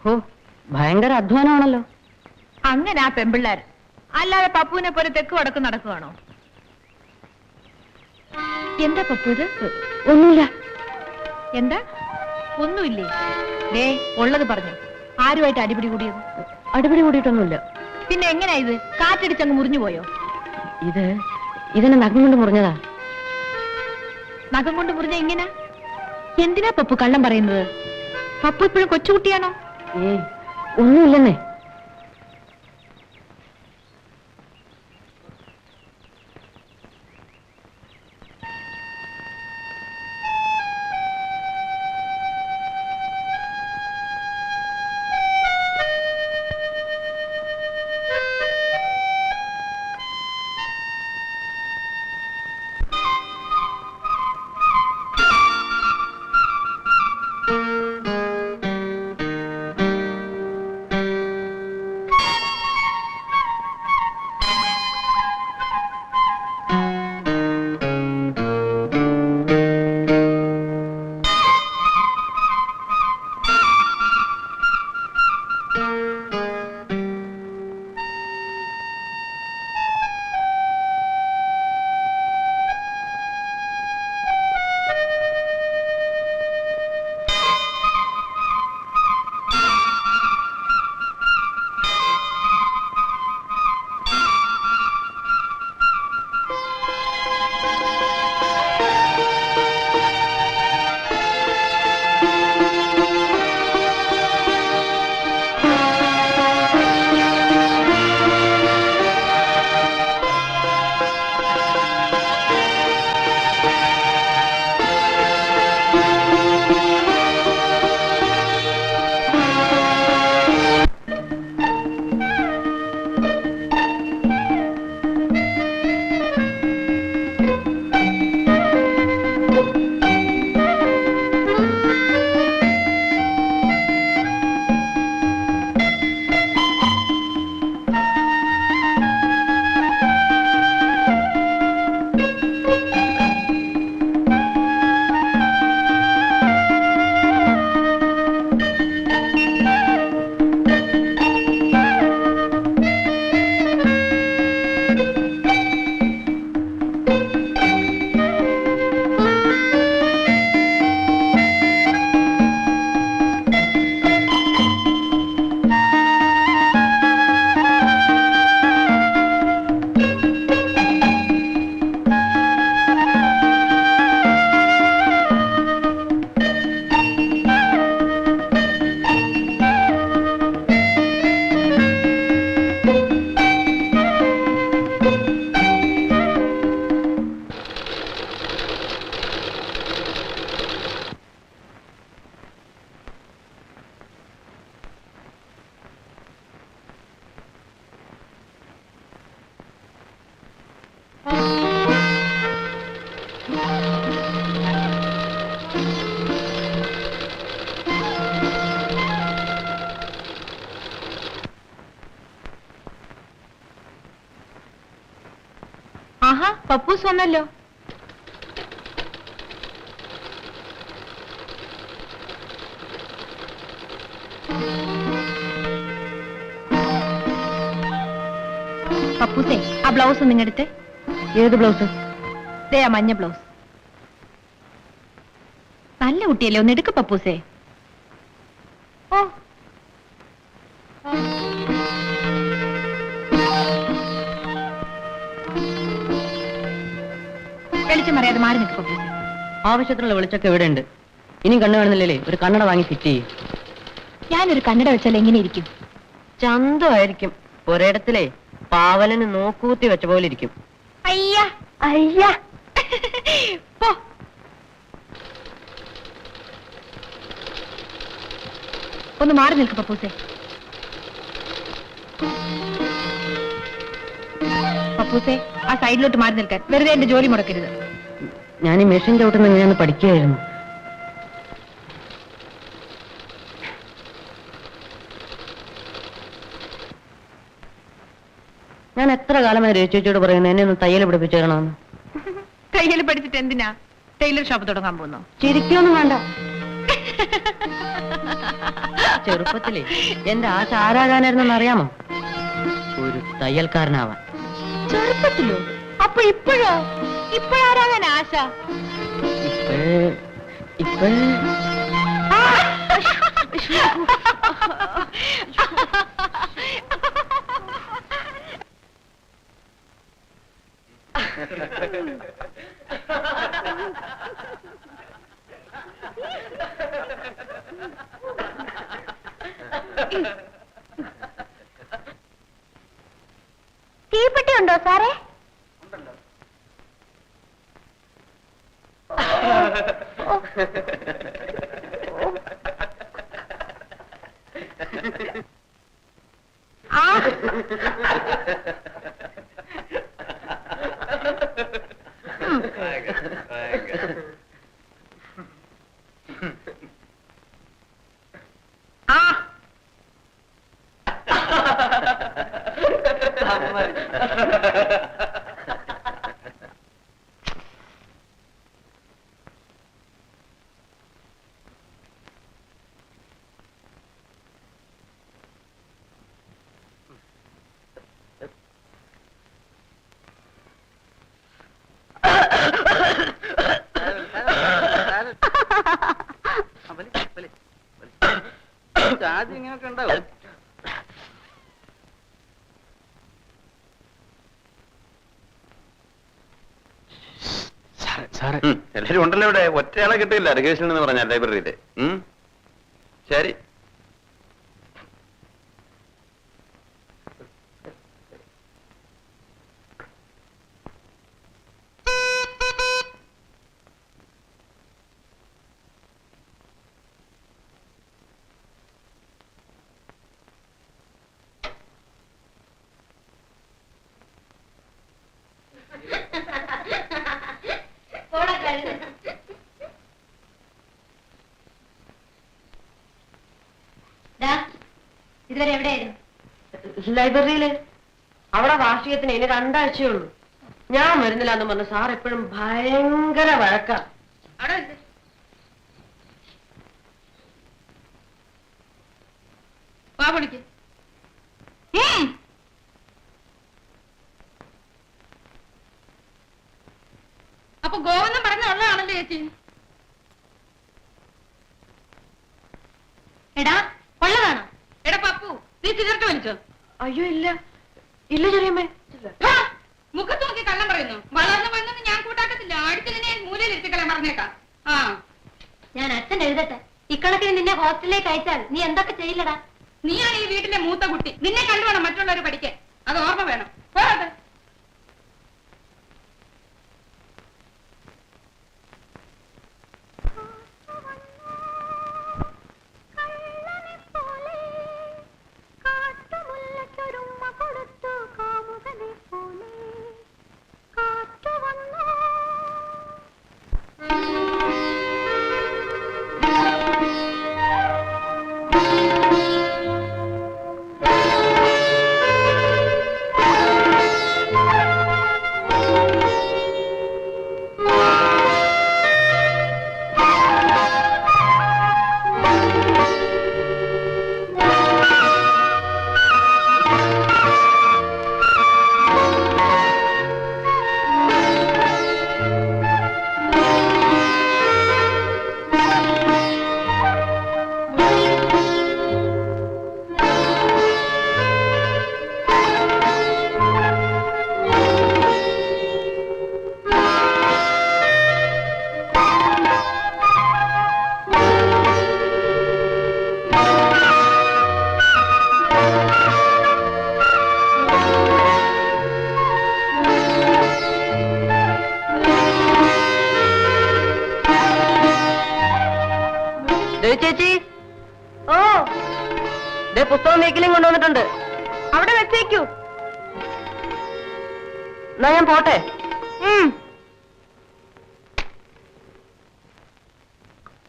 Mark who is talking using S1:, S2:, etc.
S1: ഓ ഭയങ്കര അധ്വാനമാണല്ലോ.
S2: അങ്ങനെ ആ പെമ്പിള്ളാർ, അല്ലാതെ പപ്പുവിനെ പോലെ തെക്ക് വടക്ക് നടക്കുവാണോ? എന്താ പപ്പു ഇത്?
S1: ഒന്നുമില്ല.
S2: എന്താ ഒന്നുമില്ലേ? ദേ ഉള്ളത് പറഞ്ഞു. ആരുമായിട്ട് അടിപിടി കൂടിയത്?
S1: അടിപിടി കൂടിയിട്ടൊന്നുമില്ല.
S2: പിന്നെ എങ്ങനെയാ ഇത്? കാറ്റടിച്ചങ്ങ് മുറിഞ്ഞു പോയോ?
S1: ഇതിനെ നഖം കൊണ്ട് മുറിഞ്ഞതാ.
S2: നഖം കൊണ്ട് മുറിഞ്ഞ ഇങ്ങനെ? എന്തിനാ പപ്പു കള്ളം പറയുന്നത്? പപ്പു ഇപ്പോഴും കൊച്ചുകുട്ടിയാണോ?
S1: ഒന്നുമില്ലെന്നേ.
S2: ആഹാ, പപ്പൂസ് വന്നല്ലോ. പപ്പൂസേ, ആ ബ്ലൗസ് നിങ്ങടുത്തെ.
S1: ഏത് ബ്ലൗസ്?
S2: ദേ ആ മഞ്ഞ ബ്ലൗസ്. നല്ല കുട്ടിയല്ലേ, ഒന്ന് എടുക്ക് പപ്പൂസേ. ഓ വെളിച്ചം അറിയാതെ മാറി നിൽക്ക് പപ്പൂസേ.
S1: ആവശ്യത്തിനുള്ള വെളിച്ചൊക്കെ ഇവിടെ ഉണ്ട്. ഇനിയും കണ്ണു കാണുന്നില്ലേ? ഒരു കണ്ണട വാങ്ങി ഫിറ്റ് ചെയ്യും.
S2: ഞാനൊരു കണ്ണട വെച്ചാൽ എങ്ങനെ ഇരിക്കും?
S1: ചന്തമായിരിക്കും. ഒരിടത്തിലെ പാവലന് നോക്കൂത്തി വെച്ച പോലെ ഇരിക്കും.
S2: അയ്യ അയ്യ. പോ. ഒന്ന് മാറി നിൽക്ക് പപ്പൂസേ. പപ്പൂസേ, ആ സൈഡിലോട്ട് മാറി നിൽക്കാൻ. വെറുതെ എന്റെ ജോലി മുടക്കരുത്.
S1: ഞാൻ ഈ മെഷീൻ ചവിട്ടുന്ന എങ്ങനെയാന്ന് പഠിക്കുകയായിരുന്നു. ഞാൻ എത്ര കാലമായി രേച്ചോട് പറയുന്നു എന്നെ ഒന്ന് തയ്യൽ പഠിപ്പിച്ചു തരണമെന്ന്.
S2: തയ്യൽ പഠിച്ചിട്ട് എന്തിനാ ടൈലർ ഷോപ്പ് തുടങ്ങാൻ പോകുന്നു?
S1: ചിരിക്കൊന്നും വേണ്ട. ചെറുപ്പത്തിലേ എന്റെ ആശ ആരാകാനായിരുന്നെന്ന് അറിയാമോ? ഒരു തയ്യൽക്കാരനാവാൻ.
S2: ചെറുപ്പത്തിലോ? അപ്പൊ ഇപ്പോഴാരാകാൻ ആശ?
S1: ഇപ്പോഴേ
S2: തീപ്പെട്ടി ഉണ്ടോ സാറേ?
S3: ഇങ്ങനെയൊക്കെ ഉണ്ടാവും. എല്ലാരും ഉണ്ടല്ലോ ഇവിടെ. ഒറ്റയാളെ കിട്ടിയില്ല രഘേഷൻ എന്ന് പറഞ്ഞ ലൈബ്രറിയില്. ശരി.
S2: ഇതുവരെ എവിടെയായിരുന്നു?
S1: ലൈബ്രറിയില്. അവിടെ വാർഷികത്തിന് ഇനി 2 ആഴ്ചയുള്ളൂ. ഞാൻ വരുന്നില്ല എന്ന് പറഞ്ഞു സാർ എപ്പോഴും ഭയങ്കര വഴക്കാ.
S2: അപ്പൊ ഗോവെന്നും പറഞ്ഞ ഉള്ളതാണല്ലോ ചേച്ചി. എടാ ഉള്ളതാണോ? എടാ പപ്പു, നീ സിഗരറ്റ് വലിച്ചോ?
S1: അയ്യോ ഇല്ല ഇല്ല ചെറിയമ്മേ.
S2: മുഖത്ത് നോക്കി കള്ളം പറയുന്നു. വളർന്നു പോയെന്നൊന്നും ഞാൻ കൂട്ടാക്കത്തില്ല. ആഴ്ചയിലെ മൂലയിൽ ഇരുത്തിക്കളയാൻ പറഞ്ഞേക്കാം. ഞാൻ അച്ഛൻ എഴുതട്ടെ. ഇക്കണക്കിന് നിന്നെ ഹോസ്റ്റലിലേക്ക് അയച്ചാൽ നീ എന്തൊക്കെ ചെയ്യില്ലടാ? നീയാണ് ഈ വീട്ടിലെ മൂത്ത കുട്ടി. നിന്നെ കണ്ടുവേണം മറ്റുള്ളവർ പഠിക്കാൻ. അത് ഓർമ്മ വേണം. പോരാതെ.
S1: ചേച്ചി, ഓ പുസ്തകം നീക്കലും കൊണ്ടുവന്നിട്ടുണ്ട്. അവിടെ വെച്ചേക്കൂ. എന്നാ ഞാൻ പോട്ടെ.